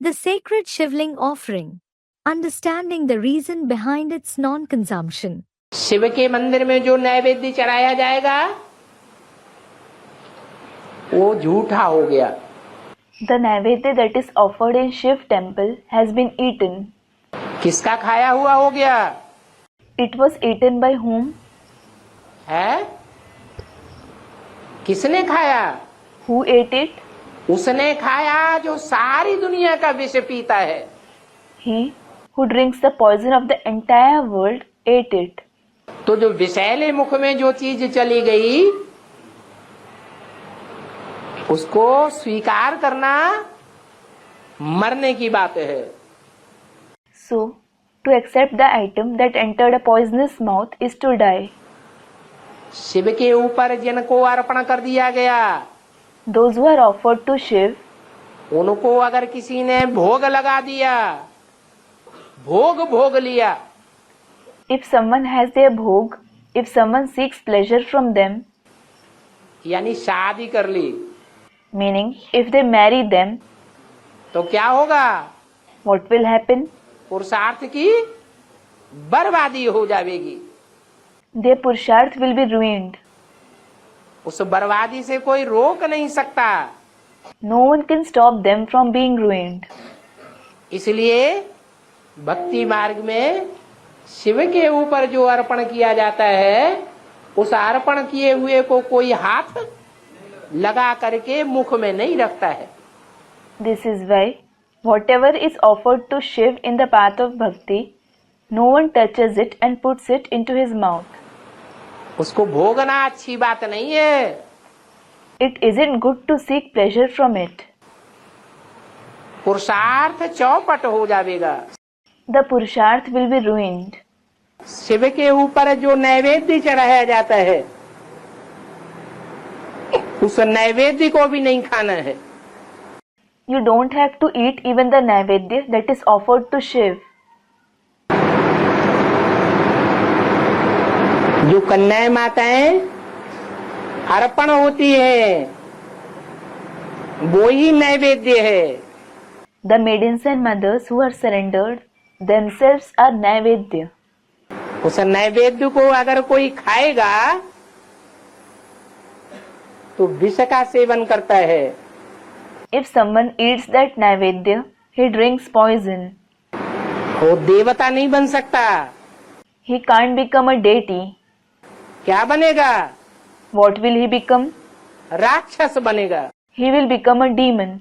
The sacred Shivling offering. Understanding the reason behind its non-consumption. Shiv के मंदिर में जो नैवेद्य चढ़ाया जाएगा वो झूठा हो गया। The naivedya that is offered in Shiv temple has been eaten. किसका खाया हुआ हो गया? It was eaten by whom? है? किसने खाया? Who ate it? उसने खाया जो सारी दुनिया का विष पीता है। He who drinks the poison of the entire world ate it. तो जो विषैले मुख में जो चीज चली गई उसको स्वीकार करना मरने की बात है। So, to accept the item that entered a poisonous mouth is to die. Shiv के ऊपर जिनको अर्पण कर दिया गया, Those who are offered to Shiv, उनको अगर किसी ने भोग लगा दिया, भोग लिया, if someone has their bhog, if someone seeks pleasure from them, यानी शादी कर ली, meaning if they marry them, तो क्या होगा? what will happen? पुरुषार्थ की बर्बादी हो जाएगी। Their purusharth will be ruined. उस बर्बादी से कोई रोक नहीं सकता। No one can stop them from being ruined. इसलिए भक्ति मार्ग में शिव के ऊपर जो अर्पण किया जाता है, उस अर्पण किए हुए को कोई हाथ लगा करके मुख में नहीं रखता है। This is why whatever is offered to Shiv in the path of bhakti, no one touches it and puts it into his mouth. उसको भोगना अच्छी बात नहीं है। It isn't good to seek pleasure from it. पुरुषार्थ चौपट हो जाएगा। The purusharth will be ruined. Shiv के ऊपर जो नैवेद्य चढ़ाया जाता है, उस नैवेद्य को भी नहीं खाना है। You don't have to eat even the naivedya that is offered to Shiv. जो कन्याएं माताएं अर्पण होती है, वो ही नैवेद्य है। The maidens and mothers who are surrendered themselves are naivedya. उस नैवेद्य को अगर कोई खाएगा तो विष का सेवन करता है। If someone eats that naivedya, he drinks poison. वो देवता नहीं बन सकता। He can't become a deity. क्या बनेगा? What will he become? राक्षस बनेगा। He will become a demon.